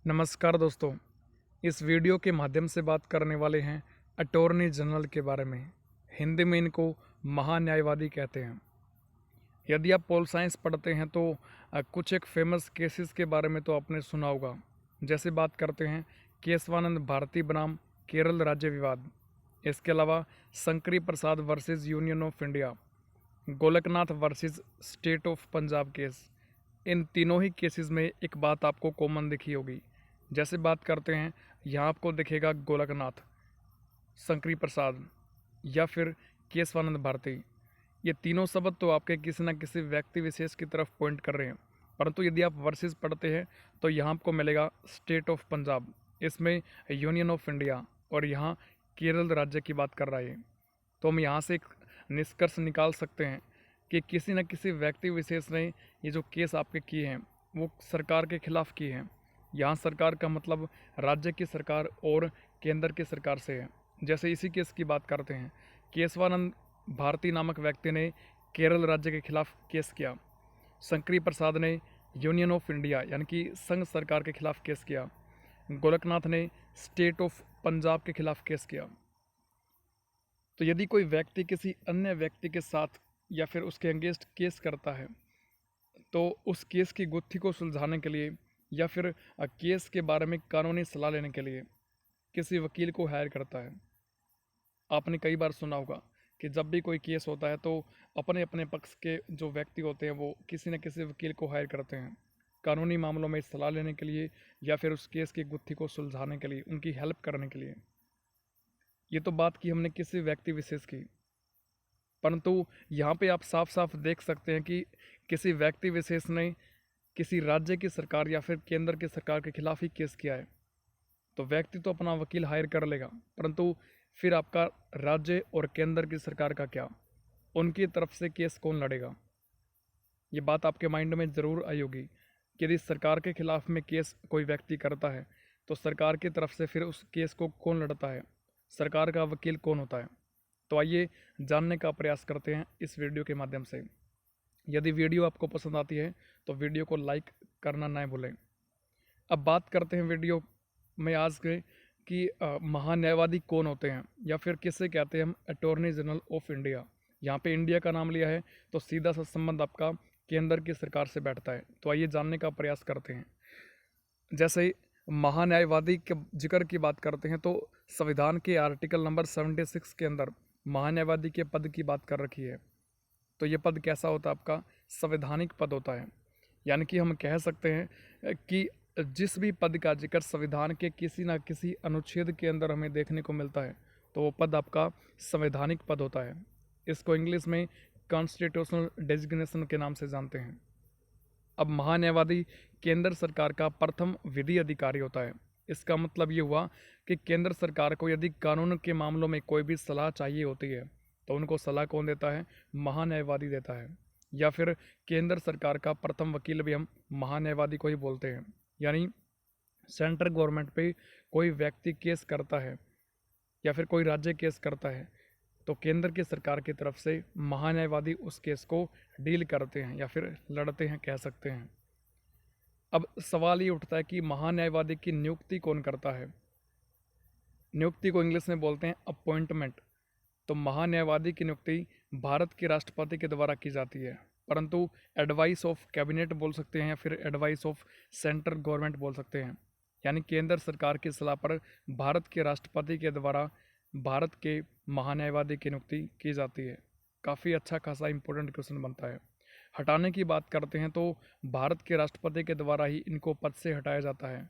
नमस्कार दोस्तों। इस वीडियो के माध्यम से बात करने वाले हैं अटॉर्नी जनरल के बारे में। हिंदी में इनको महान्यायवादी कहते हैं। यदि आप पॉल साइंस पढ़ते हैं तो कुछ एक फेमस केसेस के बारे में तो आपने सुना होगा। जैसे बात करते हैं केशवानंद भारती बनाम केरल राज्य विवाद। इसके अलावा Shankari Prasad versus union of India, Golaknath versus state of Punjab case. इन तीनों ही केसेस में एक बात आपको कॉमन दिखी होगी। जैसे बात करते हैं, यहाँ आपको दिखेगा गोलकनाथ, शंकरी प्रसाद या फिर केशवानंद भारती। ये तीनों शब्द तो आपके किसी न किसी व्यक्ति विशेष की तरफ पॉइंट कर रहे हैं, परंतु यदि आप वर्सेस पढ़ते हैं तो यहाँ आपको मिलेगा स्टेट ऑफ पंजाब, इसमें यूनियन ऑफ इंडिया और यहाँ केरल राज्य की बात कर रहा है। तो हम यहाँ से एक निष्कर्ष निकाल सकते हैं कि किसी न किसी व्यक्ति विशेष ने ये जो केस आपके किए हैं वो सरकार के खिलाफ किए हैं। यहाँ सरकार का मतलब राज्य की सरकार और केंद्र की सरकार से है। जैसे इसी केस की बात करते हैं, केशवानंद भारती नामक व्यक्ति ने केरल राज्य के खिलाफ केस किया, शंकरी प्रसाद ने यूनियन ऑफ इंडिया यानी कि संघ सरकार के खिलाफ केस किया, गोलकनाथ ने स्टेट ऑफ पंजाब के खिलाफ केस किया। तो यदि कोई व्यक्ति किसी अन्य व्यक्ति के साथ या फिर उसके अगेंस्ट केस करता है तो उस केस की गुत्थी को सुलझाने के लिए या फिर केस के बारे में कानूनी सलाह लेने के लिए किसी वकील को हायर करता है। आपने कई बार सुना होगा कि जब भी कोई केस होता है तो अपने अपने पक्ष के जो व्यक्ति होते हैं वो किसी न किसी वकील को हायर करते हैं कानूनी मामलों में सलाह लेने के लिए या फिर उस केस की गुत्थी को सुलझाने के लिए, उनकी हेल्प करने के लिए। ये तो बात की हमने किसी व्यक्ति विशेष की, परंतु यहाँ पे आप साफ साफ देख सकते हैं कि किसी व्यक्ति विशेष ने किसी राज्य की सरकार या फिर केंद्र की सरकार के खिलाफ ही केस किया है। तो व्यक्ति तो अपना वकील हायर कर लेगा, परंतु फिर आपका राज्य और केंद्र की सरकार का क्या, उनकी तरफ से केस कौन लड़ेगा? ये बात आपके माइंड में ज़रूर आई होगी कि यदि सरकार के खिलाफ में केस कोई व्यक्ति करता है तो सरकार की तरफ से फिर उस केस को कौन लड़ता है, सरकार का वकील कौन होता है। तो आइए जानने का प्रयास करते हैं इस वीडियो के माध्यम से। यदि वीडियो आपको पसंद आती है तो वीडियो को लाइक करना ना भूलें। अब बात करते हैं वीडियो में आज के कि महान्यायवादी कौन होते हैं या फिर किसे कहते हैं हम अटॉर्नी जनरल ऑफ इंडिया। यहाँ पे इंडिया का नाम लिया है तो सीधा सा संबंध आपका केंद्र की सरकार से बैठता है। तो आइए जानने का प्रयास करते हैं। जैसे महान्यायवादी के जिक्र की बात करते हैं तो संविधान के आर्टिकल नंबर 76 के अंदर महान्यायवादी के पद की बात कर रखी है। तो ये पद कैसा होता है? आपका संवैधानिक पद होता है। यानी कि हम कह सकते हैं कि जिस भी पद का जिक्र संविधान के किसी न किसी अनुच्छेद के अंदर हमें देखने को मिलता है तो वो पद आपका संवैधानिक पद होता है। इसको इंग्लिश में कॉन्स्टिट्यूशनल डेजिग्नेशन के नाम से जानते हैं। अब महान्यायवादी केंद्र सरकार का प्रथम विधि अधिकारी होता है। इसका मतलब ये हुआ कि केंद्र सरकार को यदि कानून के मामलों में कोई भी सलाह चाहिए होती है तो उनको सलाह कौन देता है? महान्यायवादी देता है। या फिर केंद्र सरकार का प्रथम वकील भी हम महान्यायवादी को ही बोलते हैं। यानी सेंट्रल गवर्नमेंट पे कोई व्यक्ति केस करता है या फिर कोई राज्य केस करता है तो केंद्र की सरकार की तरफ से महान्यायवादी उस केस को डील करते हैं या फिर लड़ते हैं, कह सकते हैं। अब सवाल ये उठता है कि महान्यायवादी की नियुक्ति कौन करता है? नियुक्ति को इंग्लिश में बोलते हैं अपॉइंटमेंट। तो महान्यायवादी की नियुक्ति भारत के राष्ट्रपति के द्वारा की जाती है, परंतु एडवाइस ऑफ कैबिनेट बोल सकते हैं या फिर एडवाइस ऑफ सेंट्रल गवर्नमेंट बोल सकते हैं। यानी केंद्र सरकार की सलाह पर भारत के राष्ट्रपति के द्वारा भारत के महान्यायवादी की नियुक्ति की जाती है। काफ़ी अच्छा खासा इंपॉर्टेंट क्वेश्चन बनता है। हटाने की बात करते हैं तो भारत के राष्ट्रपति के द्वारा ही इनको पद से हटाया जाता है,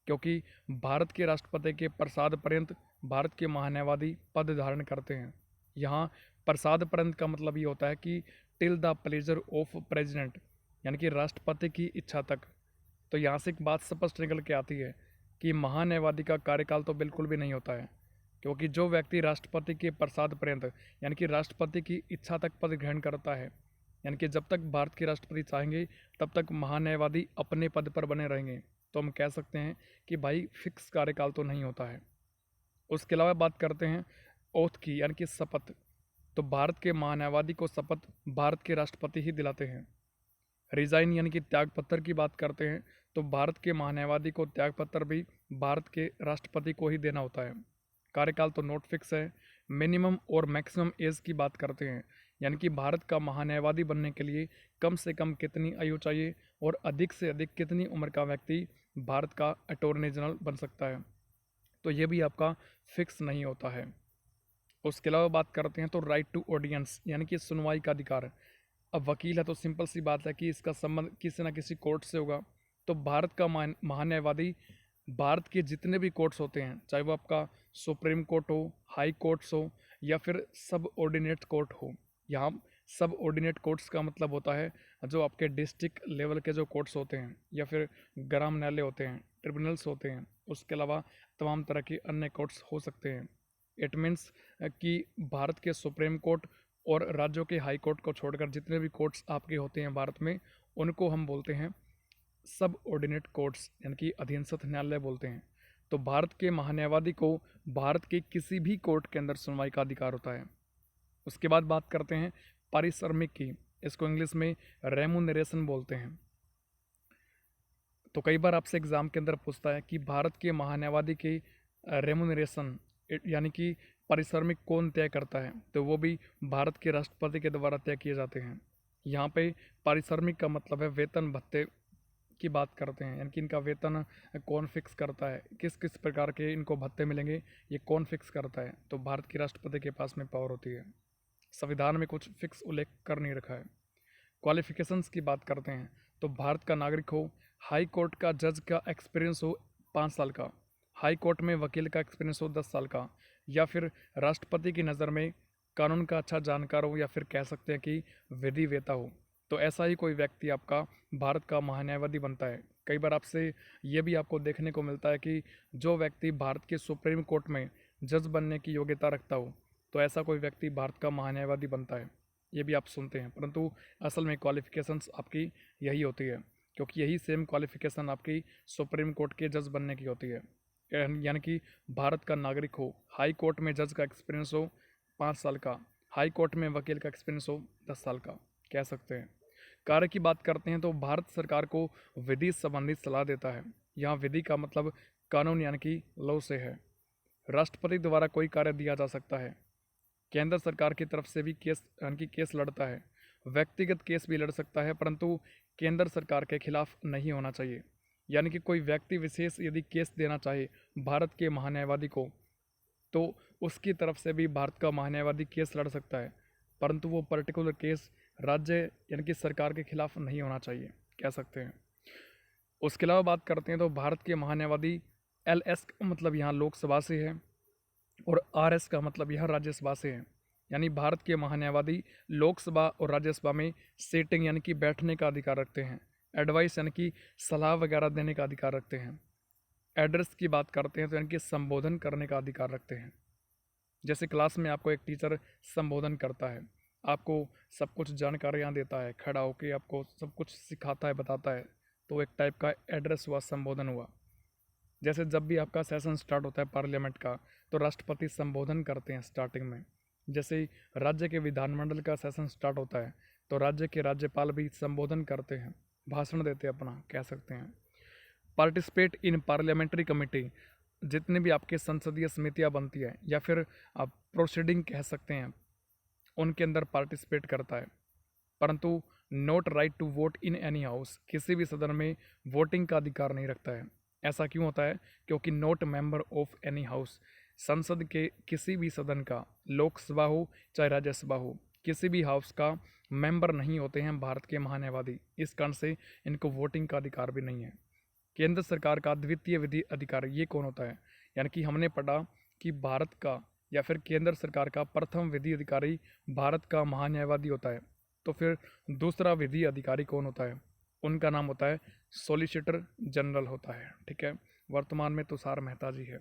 क्योंकि भारत के राष्ट्रपति के प्रसाद पर्यंत भारत के महान्यायवादी पद धारण करते हैं। यहाँ प्रसाद पर्यंत का मतलब ये होता है कि till the pleasure of president, यानी कि राष्ट्रपति की इच्छा तक। तो यहाँ से एक बात स्पष्ट निकल के आती है कि महान्यायवादी का कार्यकाल तो बिल्कुल भी नहीं होता है, क्योंकि जो व्यक्ति राष्ट्रपति के प्रसाद पर्यंत यानी कि राष्ट्रपति की इच्छा तक पद ग्रहण करता है, यानी कि जब तक भारत के राष्ट्रपति चाहेंगे तब तक महान्यायवादी अपने पद पर बने रहेंगे। तो हम कह सकते हैं कि भाई फिक्स कार्यकाल तो नहीं होता है। उसके अलावा बात करते हैं ओथ की, यानी कि शपथ। तो भारत के महान्यायवादी को शपथ भारत के राष्ट्रपति ही दिलाते हैं। रिज़ाइन यानी कि त्यागपत्र की बात करते हैं तो भारत के महान्यायवादी को त्यागपत्र भी भारत के राष्ट्रपति को ही देना होता है। कार्यकाल तो नोट फिक्स है। मिनिमम और मैक्सिमम एज की बात करते हैं यानी कि भारत का महान्यायवादी बनने के लिए कम से कम कितनी आयु चाहिए और अधिक से अधिक कितनी उम्र का व्यक्ति भारत का अटॉर्नी जनरल बन सकता है, तो ये भी आपका फिक्स नहीं होता है। उसके अलावा बात करते हैं तो राइट टू ऑडियंस यानी कि सुनवाई का अधिकार। अब वकील है तो सिंपल सी बात है कि इसका संबंध किसी न किसी कोर्ट से होगा। तो भारत का महान्यायवादी भारत के जितने भी कोर्ट्स होते हैं, चाहे वो आपका सुप्रीम कोर्ट हो, हाई कोर्ट्स हो या फिर सब ऑर्डिनेट कोर्ट हो। यहाँ सब ऑर्डिनेट कोर्ट्स का मतलब होता है जो आपके डिस्ट्रिक्ट लेवल के जो कोर्ट्स होते हैं या फिर ग्राम न्यायालय होते हैं, ट्रिब्यूनल्स होते हैं। उसके अलावा तमाम तरह के अन्य कोर्ट्स हो सकते हैं। इट मीन्स कि भारत के सुप्रीम कोर्ट और राज्यों के हाई कोर्ट को छोड़कर जितने भी कोर्ट्स आपके होते हैं भारत में, उनको हम बोलते हैं सब ऑर्डिनेट कोर्ट्स यानी कि अधीनस्थ न्यायालय बोलते हैं। तो भारत के महान्यायवादी को भारत के किसी भी कोर्ट के अंदर सुनवाई का अधिकार होता है। उसके बाद बात करते हैं पारिश्रमिक की। इसको इंग्लिश में रेमुनरेशन बोलते हैं। तो कई बार आपसे एग्जाम के अंदर पूछता है कि भारत के महान्यायवादी की रेमुनरेशन यानी कि पारिश्रमिक कौन तय करता है, तो वो भी भारत के राष्ट्रपति के द्वारा तय किए जाते हैं। यहाँ पे पारिश्रमिक का मतलब है वेतन भत्ते की बात करते हैं, यानी कि इनका वेतन कौन फिक्स करता है, किस किस प्रकार के इनको भत्ते मिलेंगे, ये कौन फिक्स करता है। तो भारत के राष्ट्रपति के पास में पावर होती है। संविधान में कुछ फिक्स उल्लेख कर नहीं रखा है। क्वालिफिकेशंस की बात करते हैं तो भारत का नागरिक हो, हाई कोर्ट का जज का एक्सपीरियंस हो 5 साल का, हाई कोर्ट में वकील का एक्सपीरियंस हो 10 साल का, या फिर राष्ट्रपति की नज़र में कानून का अच्छा जानकार हो, या फिर कह सकते हैं कि विधिवेता हो। तो ऐसा ही कोई व्यक्ति आपका भारत का महान्यायवादी बनता है। कई बार आपसे ये भी आपको देखने को मिलता है कि जो व्यक्ति भारत के सुप्रीम कोर्ट में जज बनने की योग्यता रखता हो, तो ऐसा कोई व्यक्ति भारत का महान्यायवादी बनता है। ये भी आप सुनते हैं, परंतु असल में क्वालिफिकेशंस आपकी यही होती है, क्योंकि यही सेम क्वालिफिकेशन आपकी सुप्रीम कोर्ट के जज बनने की होती है। यानी कि भारत का नागरिक हो, हाई कोर्ट में जज का एक्सपीरियंस हो 5 साल का, हाई कोर्ट में वकील का एक्सपीरियंस हो 10 साल का, कह सकते हैं। कार्य की बात करते हैं तो भारत सरकार को विधि संबंधित सलाह देता है। यहाँ विधि का मतलब कानून यानी कि लॉ से है। राष्ट्रपति द्वारा कोई कार्य दिया जा सकता है। केंद्र सरकार की तरफ से भी केस यानी कि केस लड़ता है। व्यक्तिगत केस भी लड़ सकता है, परंतु केंद्र सरकार के खिलाफ नहीं होना चाहिए। यानी कि कोई व्यक्ति विशेष यदि केस देना चाहे भारत के महान्यायवादी को, तो उसकी तरफ से भी भारत का महान्यायवादी केस लड़ सकता है, परंतु वो पर्टिकुलर केस राज्य यानी कि सरकार के खिलाफ नहीं होना चाहिए, कह सकते हैं। उसके अलावा बात करते हैं तो भारत के महान्यायवादी LS का मतलब यहाँ लोकसभा से है और RS का मतलब यह राज्यसभा से है। यानी भारत के महान्यायवादी लोकसभा और राज्यसभा में सीटिंग यानी कि बैठने का अधिकार रखते हैं। एडवाइस यानी कि सलाह वगैरह देने का अधिकार रखते हैं। एड्रेस की बात करते हैं तो यानी कि संबोधन करने का अधिकार रखते हैं। जैसे क्लास में आपको एक टीचर संबोधन करता है, आपको सब कुछ जानकारियाँ देता है, खड़ा होकर आपको सब कुछ सिखाता है, बताता है, तो एक टाइप का एड्रेस हुआ, संबोधन हुआ। जैसे जब भी आपका सेशन स्टार्ट होता है पार्लियामेंट का, तो राष्ट्रपति संबोधन करते हैं स्टार्टिंग में। जैसे ही राज्य के विधानमंडल का सेशन स्टार्ट होता है, तो राज्य के राज्यपाल भी संबोधन करते हैं, भाषण देते हैं अपना, कह सकते हैं। पार्टिसिपेट इन पार्लियामेंट्री कमेटी, जितने भी आपके संसदीय समितियाँ बनती है या फिर आप प्रोसीडिंग कह सकते हैं, उनके अंदर पार्टिसिपेट करता है। परंतु not right to vote in any house, किसी भी सदन में वोटिंग का अधिकार नहीं रखता है। ऐसा क्यों होता है? क्योंकि note member of any house, संसद के किसी भी सदन का, लोकसभा हो चाहे राज्यसभा हो, किसी भी हाउस का मेंबर नहीं होते हैं भारत के महान्यायवादी। इस कारण से इनको वोटिंग का अधिकार भी नहीं है। केंद्र सरकार का द्वितीय विधि अधिकारी ये कौन होता है? यानी कि हमने पढ़ा कि भारत का या फिर केंद्र सरकार का प्रथम विधि अधिकारी भारत का महान्यायवादी होता है। तो फिर दूसरा विधि अधिकारी कौन होता है? उनका नाम होता है सॉलिसिटर जनरल होता है। ठीक है, वर्तमान में तुषार मेहता जी है।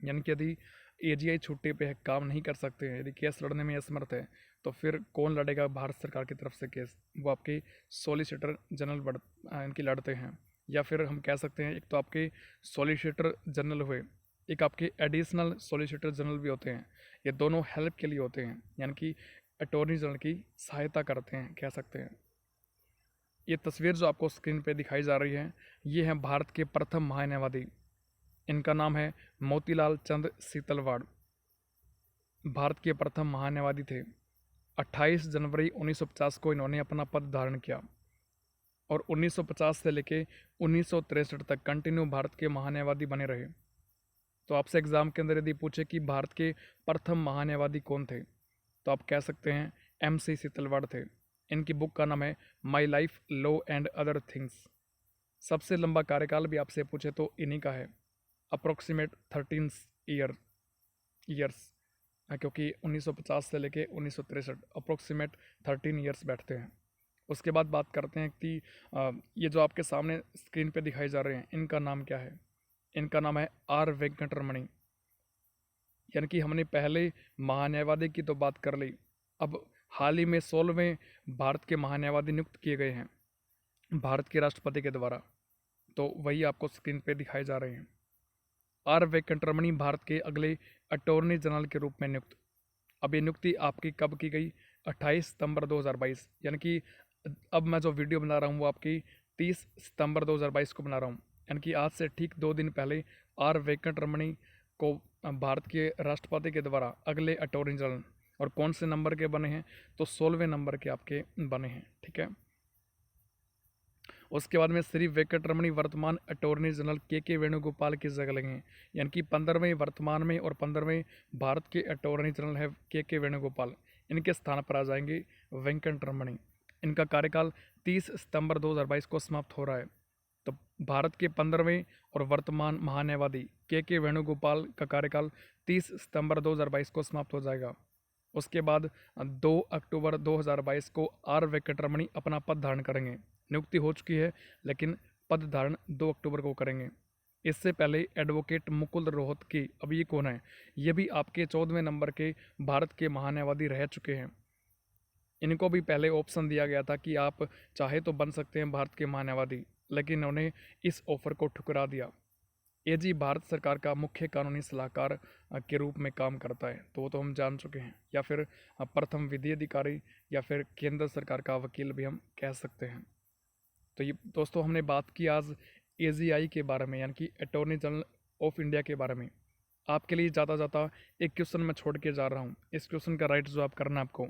यानी कि यदि AGI छुट्टी पे है, काम नहीं कर सकते हैं, यदि केस लड़ने में असमर्थ है, तो फिर कौन लड़ेगा भारत सरकार की तरफ से केस? वो आपके सॉलिसिटर जनरल इनकी लड़ते हैं। या फिर हम कह सकते हैं एक तो आपके सॉलिसिटर जनरल हुए, एक आपके एडिशनल सॉलिसिटर जनरल भी होते हैं। ये दोनों हेल्प के लिए होते हैं, यानी कि अटॉर्नी जनरल की सहायता करते हैं, कह सकते हैं। ये तस्वीर जो आपको स्क्रीन पे दिखाई जा रही है, ये है भारत के प्रथम महान्यायवादी। इनका नाम है मोतीलाल चंद सीतलवाड़। भारत के प्रथम महान्यायवादी थे। 28 जनवरी 1950 को इन्होंने अपना पद धारण किया और 1950 से लेके 1963 तक कंटिन्यू भारत के महान्यायवादी बने रहे। तो आपसे एग्जाम के अंदर यदि पूछे कि भारत के प्रथम महान्यायवादी कौन थे, तो आप कह सकते हैं MC सीतलवाड़ थे। इनकी बुक का नाम है my life, law and other things. सबसे लंबा कार्यकाल भी आपसे पूछे तो इन्हीं का है, अप्रोक्सीमेट 13 ईयर्स, क्योंकि 1950 से लेके 1963 अप्रोक्सीमेट 13 ईयर्स बैठते हैं। उसके बाद बात करते हैं कि ये जो आपके सामने स्क्रीन पे दिखाई जा रहे हैं, इनका नाम क्या है। इनका नाम है R वेंकटरमणि। यानी कि हमने पहले महान्यायवादी की तो बात कर ली, अब हाल ही में 16वें भारत के महान्यायवादी नियुक्त किए गए हैं भारत के राष्ट्रपति के द्वारा, तो वही आपको स्क्रीन पे दिखाए जा रहे हैं। R वेंकटरमणि भारत के अगले अटॉर्नी जनरल के रूप में नियुक्त। अब ये नियुक्ति आपकी कब की गई? 28 सितंबर 2022। यानी कि अब मैं जो वीडियो बना रहा हूँ वो आपकी 30 सितंबर 2022 को बना रहा हूँ। यानी कि आज से ठीक 2 दिन पहले R वेंकटरमणि को भारत के राष्ट्रपति के द्वारा अगले अटॉर्नी जनरल, और कौन से नंबर के बने हैं? तो 16वें नंबर के आपके बने हैं। ठीक है। उसके बाद में श्री वेंकटरमणि वर्तमान अटॉर्नी जनरल के वेणुगोपाल की जगह लेंगे। यानी कि 15वें वर्तमान में और 15वें भारत के अटॉर्नी जनरल है के वेणुगोपाल, इनके स्थान पर आ जाएंगे वेंकटरमणि। इनका कार्यकाल 30 सितंबर 2022 को समाप्त हो रहा है। तो भारत के 15वें और वर्तमान महान्यायवादी के वेणुगोपाल का कार्यकाल 30 सितंबर 2022 को समाप्त हो जाएगा। उसके बाद 2 अक्टूबर 2022 को R वेंकटरमणि अपना पद धारण करेंगे। नियुक्ति हो चुकी है, लेकिन पद धारण 2 अक्टूबर को करेंगे। इससे पहले एडवोकेट मुकुल रोहतगी, अब ये कौन है? ये भी आपके 14वें नंबर के भारत के महान्यायवादी रह चुके हैं। इनको भी पहले ऑप्शन दिया गया था कि आप चाहे तो बन सकते हैं भारत के महान्यायवादी, लेकिन इन्होंने इस ऑफर को ठुकरा दिया। AG भारत सरकार का मुख्य कानूनी सलाहकार के रूप में काम करता है, तो वो तो हम जान चुके हैं, या फिर प्रथम विधि अधिकारी, या फिर केंद्र सरकार का वकील भी हम कह सकते हैं। तो ये दोस्तों हमने बात की आज AGI के बारे में, यानी कि अटॉर्नी जनरल ऑफ इंडिया के बारे में। आपके लिए ज़्यादा एक क्वेश्चन मैं छोड़ के जा रहा हूँ। इस क्वेश्चन का राइट जवाब करना आपको,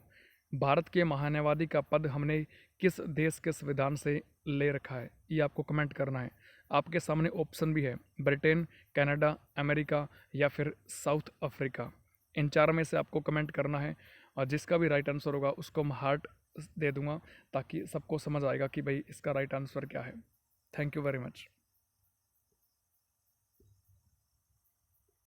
भारत के महान्यायवादी का पद हमने किस देश के संविधान से ले रखा है, ये आपको कमेंट करना है। आपके सामने ऑप्शन भी है, ब्रिटेन, कनाडा, अमेरिका या फिर साउथ अफ्रीका। इन 4 में से आपको कमेंट करना है, और जिसका भी राइट आंसर होगा उसको मैं हार्ट दे दूंगा, ताकि सबको समझ आएगा कि भाई इसका राइट आंसर क्या है। Thank you very much.